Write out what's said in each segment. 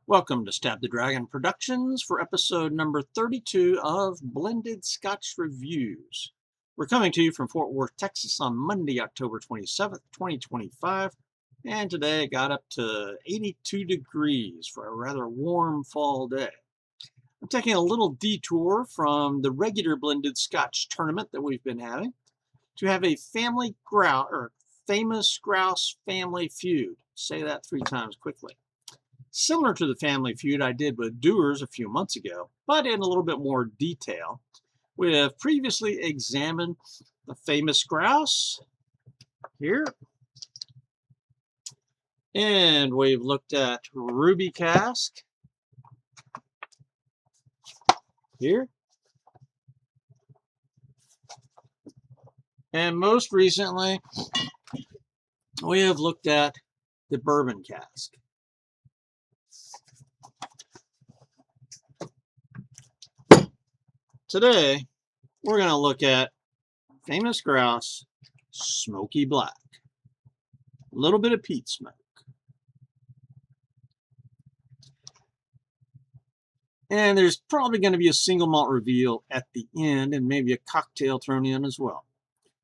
Welcome to Stab the Dragon Productions for episode number 32 of Blended Scotch Reviews. We're coming to you from Fort Worth, Texas on Monday, October 27th, 2025, and today it got up to 82 degrees for a rather warm fall day. I'm taking a little detour from the regular blended Scotch tournament that we've been having to have a family grouse, or famous grouse family feud. Say that 3 times quickly. Similar to the family feud I did with Doers a few months ago, but in a little bit more detail. We have previously examined the famous grouse here, and we've looked at Ruby Cask here, and most recently we have looked at the Bourbon Cask. Today, we're going to look at Famous Grouse Smoky Black. A little bit of peat smoke. And there's probably going to be a single malt reveal at the end and maybe a cocktail thrown in as well.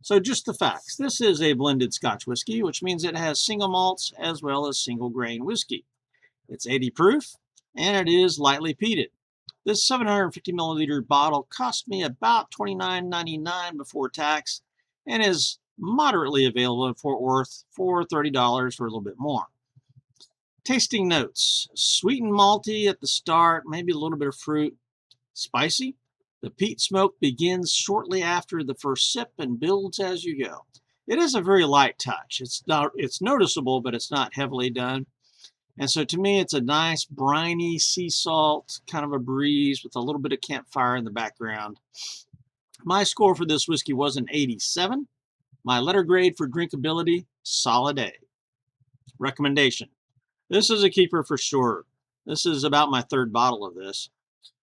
So just the facts. This is a blended Scotch whiskey, which means it has single malts as well as single grain whiskey. It's 80 proof and it is lightly peated. This 750 milliliter bottle cost me about $29.99 before tax and is moderately available in Fort Worth for $30 or a little bit more. Tasting notes: sweet and malty at the start, maybe a little bit of fruit. Spicy. The peat smoke begins shortly after the first sip and builds as you go. It is a very light touch. It's noticeable, but it's not heavily done. And so to me, it's a nice briny sea salt kind of a breeze with a little bit of campfire in the background. My score for this whiskey was an 87. My letter grade for drinkability, solid A. Recommendation: this is a keeper for sure. This is about my 3rd bottle of this.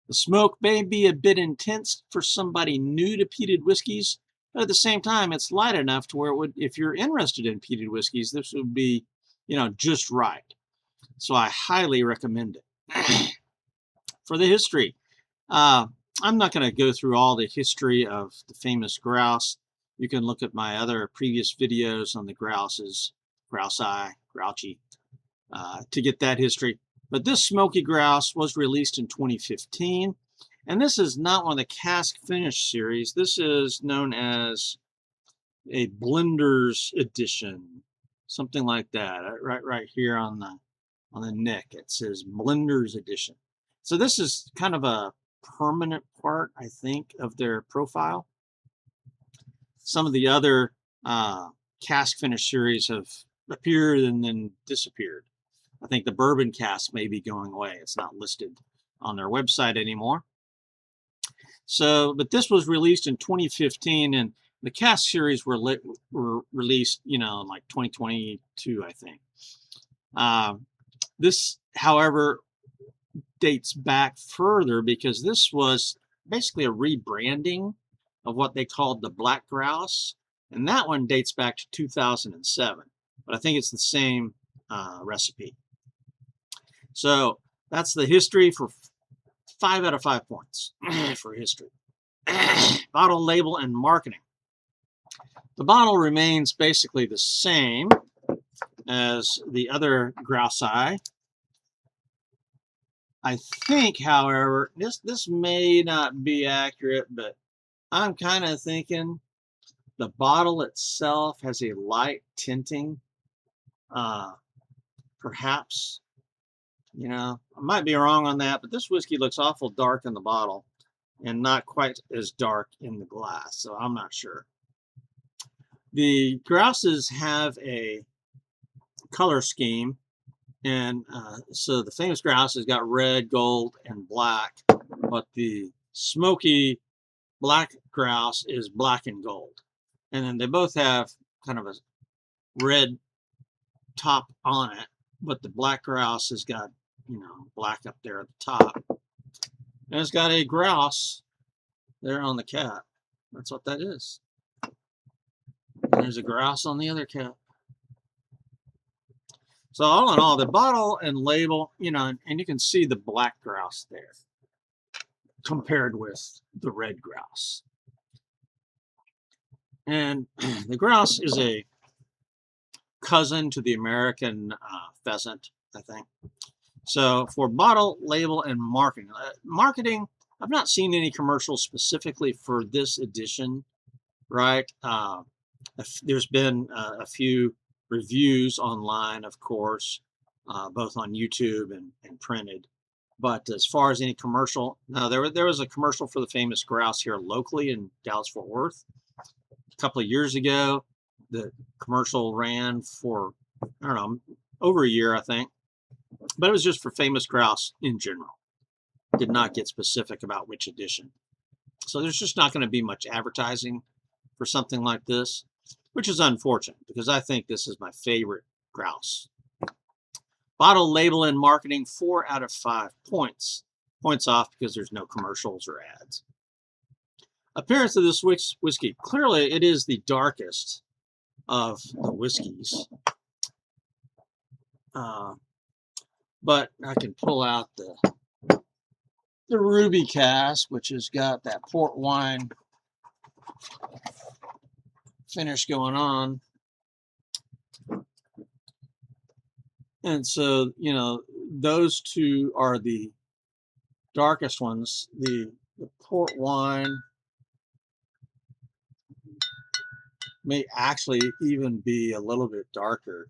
The smoke may be a bit intense for somebody new to peated whiskeys, but at the same time, it's light enough to where it would, if you're interested in peated whiskeys, this would be, just right. So I highly recommend it. For the history, I'm not going to go through all the history of the famous grouse. You can look at my other previous videos on the grouses, Gousei, Grouchi, to get that history. But this Smoky Grouse was released in 2015, and this is not one of the cask finish series. This is known as a blender's edition, something like that. Right here on the neck, it says Blender's Edition. So this is kind of a permanent part, I think, of their profile. Some of the other cask finish series have appeared and then disappeared. I think the bourbon cask may be going away. It's not listed on their website anymore. So, but this was released in 2015, and the cask series were released, in like 2022, I think. This, however, dates back further because this was basically a rebranding of what they called the Black Grouse, and that one dates back to 2007. But I think it's the same recipe. So that's the history for 5 out of 5 points for history. Bottle, label, and marketing. The bottle remains basically the same as the other Gousei. I think, however, this may not be accurate, but I'm kind of thinking the bottle itself has a light tinting. Perhaps, I might be wrong on that, but this whiskey looks awful dark in the bottle and not quite as dark in the glass, so I'm not sure. The Grouces have a color scheme, and so the famous grouse has got red, gold, and black, but the Smoky Black Grouse is black and gold, and then they both have kind of a red top on it, but the Black Grouse has got black up there at the top, and it's got a grouse there on the cap. That's what that is. And there's a grouse on the other cap. So all in all, the bottle and label, you know, and you can see the black grouse there compared with the red grouse. And the grouse is a cousin to the American pheasant, I think. So for bottle, label, and marketing, I've not seen any commercials specifically for this edition, right? There's been a few reviews online, of course, both on YouTube and printed. But as far as any commercial, no, there was a commercial for the famous grouse here locally in Dallas-Fort Worth a couple of years ago. The commercial ran for, I don't know, over a year, I think. But it was just for famous grouse in general. Did not get specific about which edition. So there's just not going to be much advertising for something like this, which is unfortunate because I think this is my favorite grouse. Bottle, label, and marketing, 4 out of 5 points. Points off because there's no commercials or ads. Appearance of this whiskey. Clearly, it is the darkest of the whiskeys. But I can pull out the ruby cask, which has got that port wine finish going on. And so, you know, those two are the darkest ones. The port wine may actually even be a little bit darker.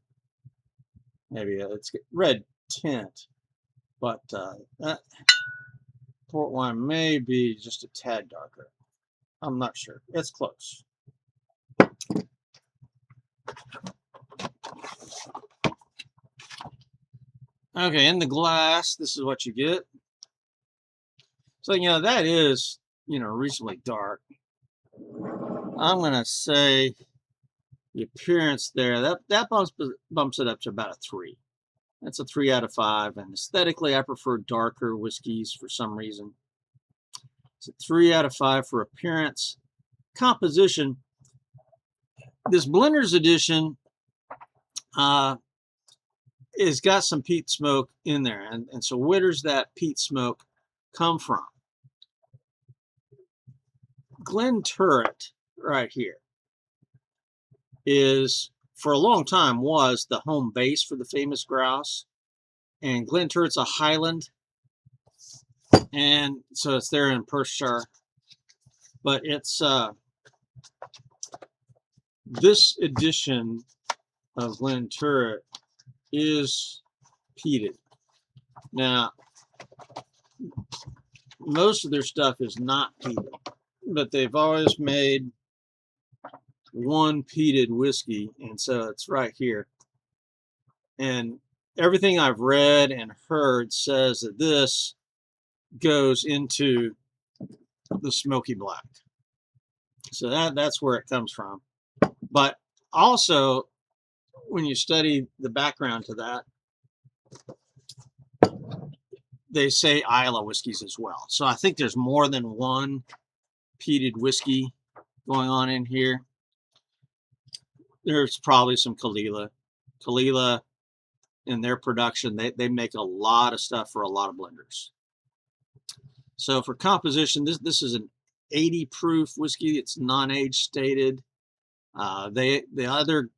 Maybe it's red tint, but that port wine may be just a tad darker. I'm not sure. It's close. Okay, in the glass, this is what you get. So, you know, that is, you know, reasonably dark. I'm going to say the appearance there, that bumps it up to about a 3. That's a 3 out of 5. And aesthetically, I prefer darker whiskeys for some reason. It's a 3 out of 5 for appearance. Composition, this Blender's edition has got some peat smoke in there. And so where does that peat smoke come from? Glenturret right here is, for a long time, was the home base for the famous grouse. And Glenturret's a Highland. And so it's there in Perthshire. But it's this edition of Glenturret is peated. Now, most of their stuff is not peated, but they've always made one peated whiskey, and so it's right here. And everything I've read and heard says that this goes into the smoky black. So that's where it comes from. But also, when you study the background to that, they say Islay whiskeys as well. So I think there's more than one peated whiskey going on in here. There's probably some Kalila. Kalila, in their production, they make a lot of stuff for a lot of blenders. So for composition, this is an 80 proof whiskey. It's non-age stated. The other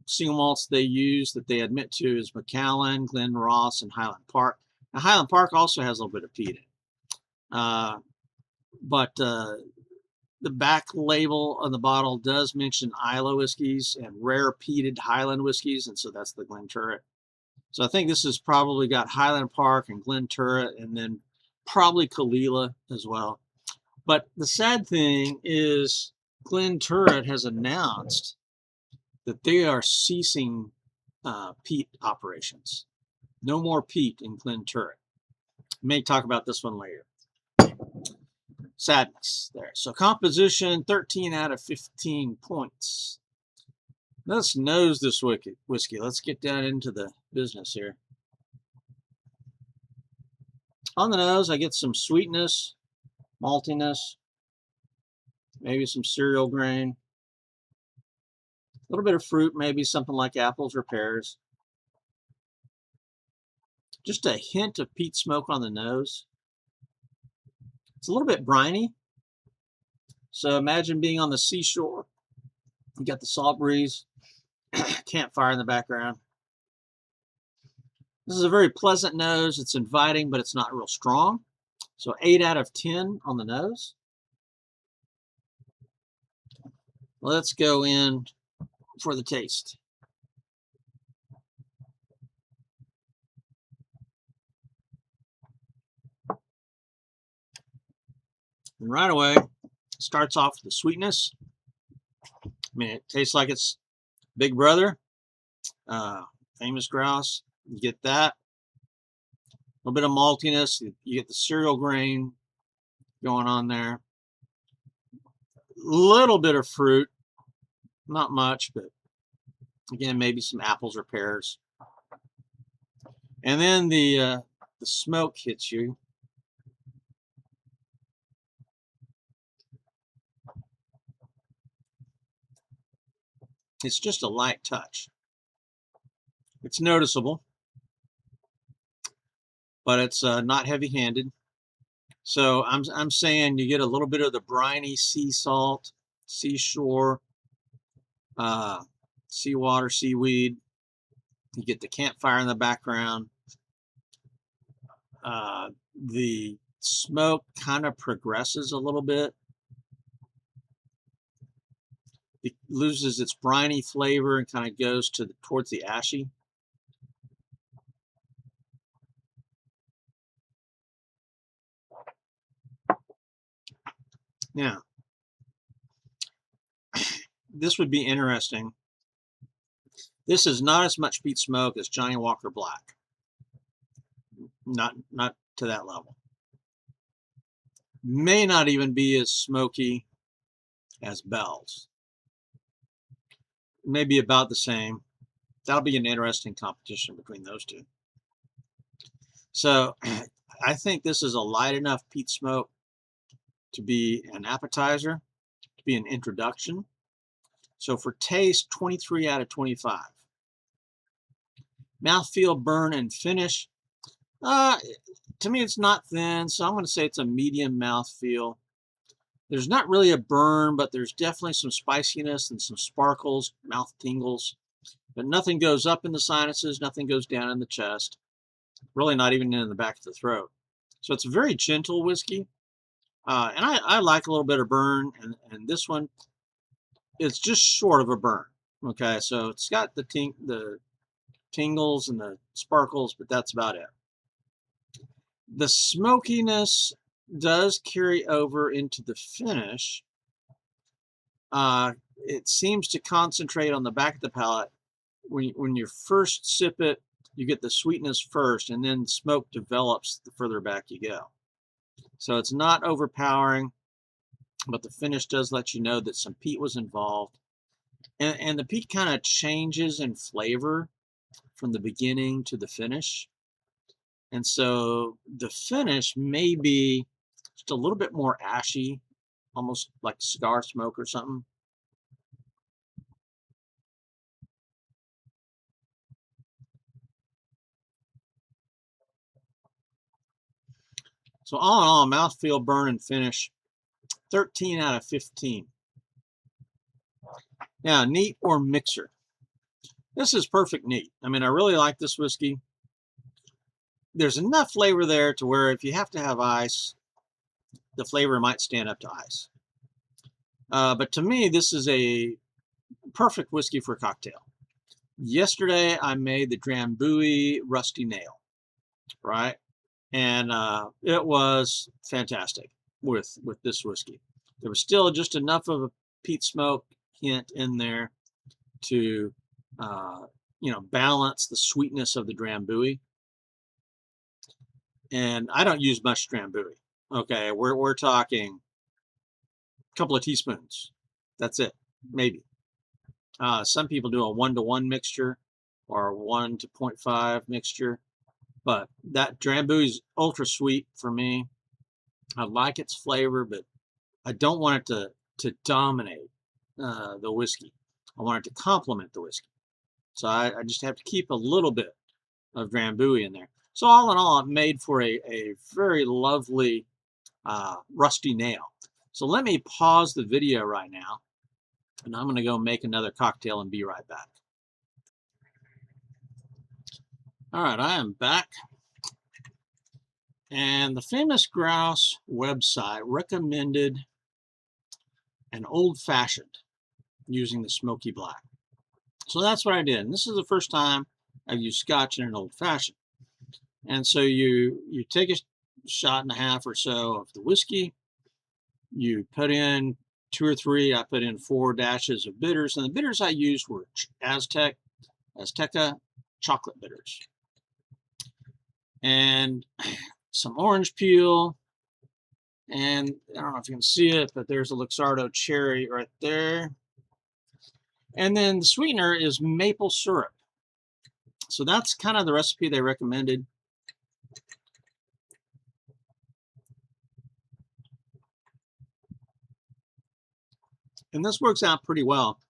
single malts they use that they admit to is Macallan, Glen Ross, and Highland Park. Now, Highland Park also has a little bit of peat in it. But the back label on the bottle does mention Islay whiskeys and rare peated Highland whiskeys, and so that's the Glenturret. So I think this has probably got Highland Park and Glenturret, and then probably Kalila as well. But the sad thing is Glenturret has announced that they are ceasing peat operations. No more peat in Glenturret. May talk about this one later. Sadness there. So composition, 13 out of 15 points. Let's nose this whiskey. Let's get down into the business here. On the nose, I get some sweetness, maltiness, maybe some cereal grain, a little bit of fruit, maybe something like apples or pears. Just a hint of peat smoke on the nose. It's a little bit briny. So imagine being on the seashore. You got the salt breeze, campfire in the background. This is a very pleasant nose. It's inviting, but it's not real strong. So 8 out of 10 on the nose. Let's go in for the taste. And right away, starts off with the sweetness. I mean, it tastes like it's Big Brother, famous grouse. You get that. A little bit of maltiness. You get the cereal grain going on there. Little bit of fruit, not much, but again, maybe some apples or pears. And then the smoke hits you. It's just a light touch. It's noticeable, but it's not heavy-handed. So I'm saying you get a little bit of the briny sea salt, seashore, seawater, seaweed. You get the campfire in the background. The smoke kind of progresses a little bit. It loses its briny flavor and kind of goes towards the ashy. Now, this would be interesting. This is not as much peat smoke as Johnny Walker Black. Not to that level. May not even be as smoky as Bell's. Maybe about the same. That'll be an interesting competition between those two. So I think this is a light enough peat smoke to be an appetizer, to be an introduction. So for taste, 23 out of 25. Mouthfeel, burn, and finish. To me, it's not thin, so I'm going to say it's a medium mouthfeel. There's not really a burn, but there's definitely some spiciness and some sparkles, mouth tingles. But nothing goes up in the sinuses, nothing goes down in the chest. Really not even in the back of the throat. So it's a very gentle whiskey. And I like a little bit of burn, and this one, it's just short of a burn. Okay, so it's got the tingles and the sparkles, but that's about it. The smokiness does carry over into the finish. It seems to concentrate on the back of the palate. When you first sip it, you get the sweetness first, and then smoke develops the further back you go. So it's not overpowering, but the finish does let you know that some peat was involved. And the peat kind of changes in flavor from the beginning to the finish. And so the finish may be just a little bit more ashy, almost like cigar smoke or something. So all in all, mouthfeel, burn, and finish, 13 out of 15. Now, neat or mixer. This is perfect neat. I mean, I really like this whiskey. There's enough flavor there to where if you have to have ice, the flavor might stand up to ice. But to me, this is a perfect whiskey for a cocktail. Yesterday, I made the Drambuie Rusty Nail, right? And it was fantastic with this whiskey. There was still just enough of a peat smoke hint in there to balance the sweetness of the Drambuie. And I don't use much Drambuie. Okay, we're talking a couple of teaspoons. That's it, maybe. Some people do a 1-to-1 mixture or 1 to 0.5 mixture. But that Drambuie is ultra sweet for me. I like its flavor, but I don't want it to dominate the whiskey. I want it to complement the whiskey. So I just have to keep a little bit of Drambuie in there. So all in all, it made for a very lovely rusty nail. So let me pause the video right now, and I'm going to go make another cocktail and be right back. All right, I am back. And the Famous Grouse website recommended an old-fashioned using the Smoky Black. So that's what I did. And this is the first time I've used Scotch in an old-fashioned. And so you take a shot and a half or so of the whiskey. You put in 2 or 3. I put in 4 dashes of bitters. And the bitters I used were Azteca chocolate bitters. And some orange peel. And I don't know if you can see it, but there's a Luxardo cherry right there. And then the sweetener is maple syrup. So that's kind of the recipe they recommended. And this works out pretty well.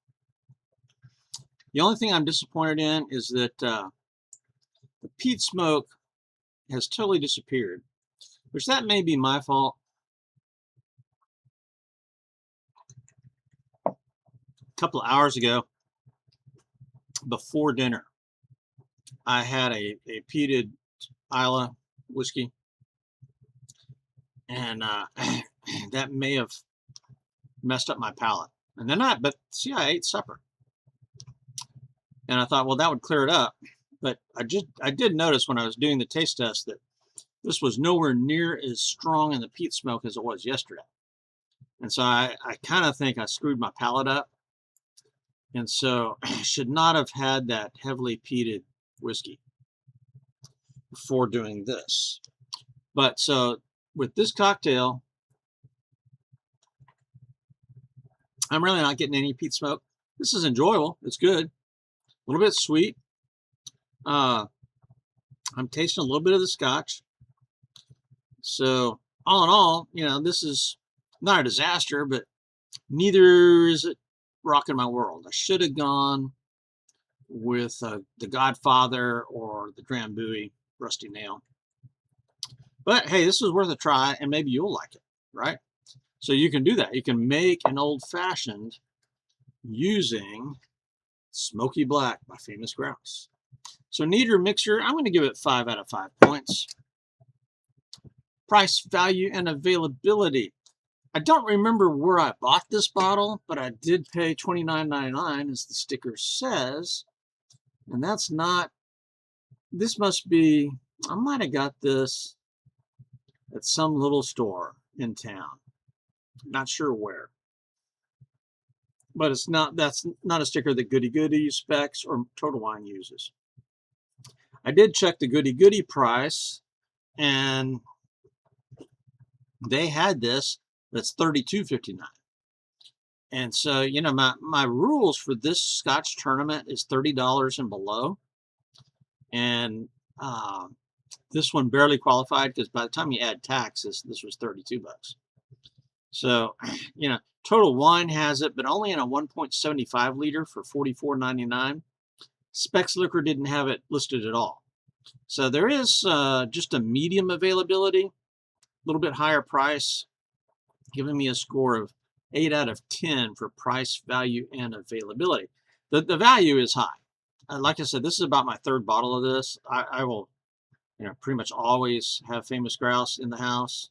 The only thing I'm disappointed in is that the peat smoke has totally disappeared, which that may be my fault. A couple of hours ago, before dinner, I had a peated Islay whiskey, and that may have messed up my palate. And then but see, I ate supper, and I thought, well, that would clear it up. But I did notice when I was doing the taste test that this was nowhere near as strong in the peat smoke as it was yesterday. And so I kind of think I screwed my palate up. And so I should not have had that heavily peated whiskey before doing this. But so with this cocktail, I'm really not getting any peat smoke. This is enjoyable. It's good. A little bit sweet. I'm tasting a little bit of the Scotch. So all in all, you know, this is not a disaster, but neither is it rocking my world. I should have gone with the Godfather or the Drambuie Rusty Nail. But hey, this is worth a try, and maybe you'll like it, right? So you can do that. You can make an old-fashioned using Smoky Black by Famous Grouse. So neater mixer, I'm going to give it 5 out of 5 points. Price, value, and availability. I don't remember where I bought this bottle, but I did pay $29.99 as the sticker says. And that's not, this must be, I might have got this at some little store in town. Not sure where. But it's not, that's not a sticker that Goody Goody specs or Total Wine uses. I did check the Goody Goody price, and they had this that's $32.59. And so, you know, my rules for this Scotch tournament is $30 and below. And this one barely qualified because by the time you add taxes, this was 32 bucks. So, you know, Total Wine has it, but only in a 1.75 liter for $44.99. Specs Liquor didn't have it listed at all. So there is just a medium availability, a little bit higher price, giving me a score of 8 out of 10 for price, value, and availability. The value is high. Like I said, this is about my 3rd bottle of this. I will, you know, pretty much always have Famous Grouse in the house.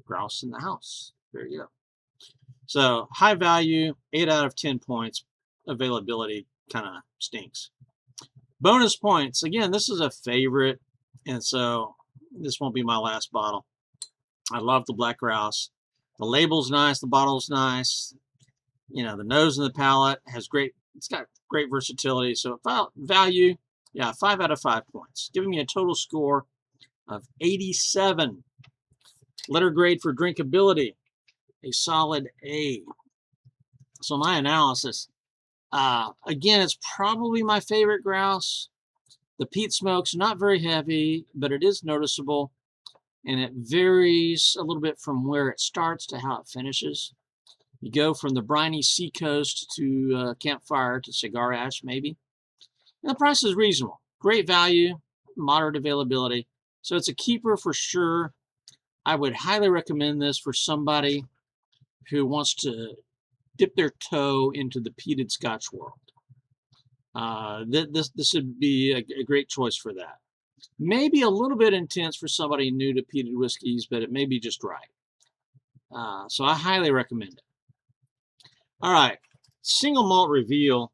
Grouse in the house. There you go. So high value, 8 out of 10 points. Availability kind of stinks. Bonus points. Again, this is a favorite, and so this won't be my last bottle. I love the Black Grouse. The label's nice. The bottle's nice. You know, the nose and the palate has great. It's got great versatility. So value, yeah, 5 out of 5 points, giving me a total score of 87. Letter grade for drinkability, a solid A. So my analysis, again, it's probably my favorite grouse. The peat smoke's not very heavy, but it is noticeable, and it varies a little bit from where it starts to how it finishes. You go from the briny seacoast to campfire to cigar ash, maybe. And the price is reasonable. Great value, moderate availability. So it's a keeper for sure. I would highly recommend this for somebody who wants to dip their toe into the peated Scotch world. This would be a great choice for that. Maybe a little bit intense for somebody new to peated whiskeys, but it may be just right. So I highly recommend it. All right, single malt reveal.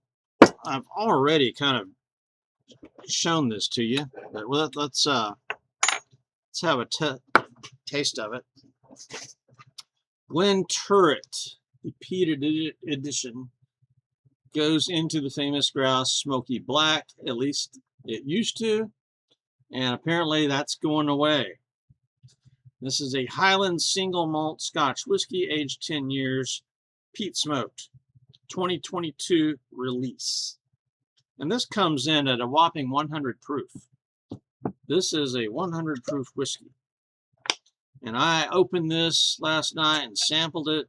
I've already kind of shown this to you, but let's have a taste of it. Glenturret, the peated edition, goes into the famous Grouse Smoky Black. At least it used to, and apparently that's going away. This is a Highlands single malt Scotch whiskey, aged 10 years, peat smoked, 2022 release. And this comes in at a whopping 100 proof. This is a 100 proof whiskey. And I opened this last night and sampled it.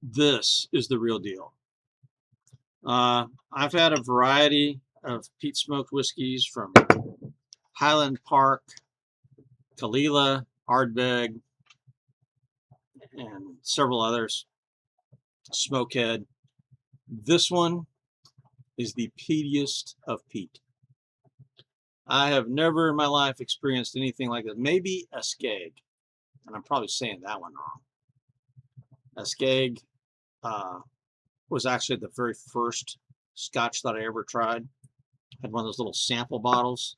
This is the real deal. I've had a variety of peat smoked whiskeys from Highland Park, Kalila, Ardbeg, and several others. Smokehead. This one is the peatiest of peat. I have never in my life experienced anything like that. Maybe a skeg, and I'm probably saying that one wrong. A skeg was actually the very first Scotch that I ever tried. Had one of those little sample bottles.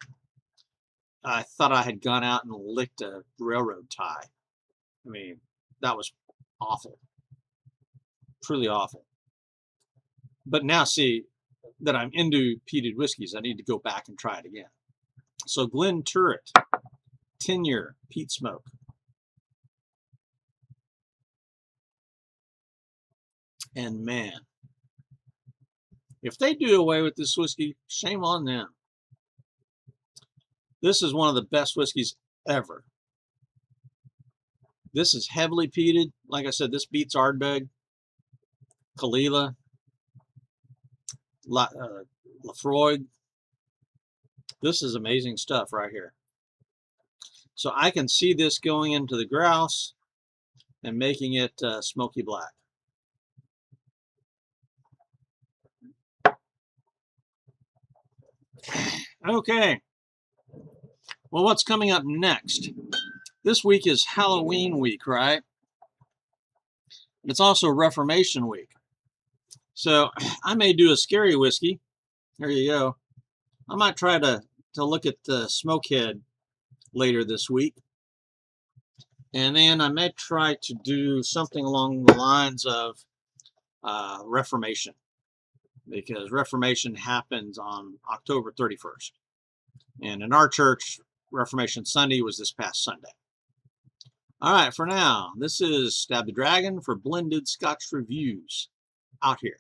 I thought I had gone out and licked a railroad tie. I mean, that was awful. Truly awful. But now, see, that I'm into peated whiskeys, I need to go back and try it again. So Glenturret, 10-year peat smoke. And man, if they do away with this whiskey, shame on them. This is one of the best whiskeys ever. This is heavily peated. Like I said, this beats Ardbeg, Kalila, Lafroig. This is amazing stuff right here. So I can see this going into the Grouse and making it smoky black. Okay. Well, what's coming up next? This week is Halloween week, right? It's also Reformation week. So I may do a scary whiskey. There you go. I might try to look at the Smokehead later this week. And then I may try to do something along the lines of Reformation. Because Reformation happens on October 31st. And in our church, Reformation Sunday was this past Sunday. All right, for now, this is Stab the Dragon for Blended Scotch Reviews out here.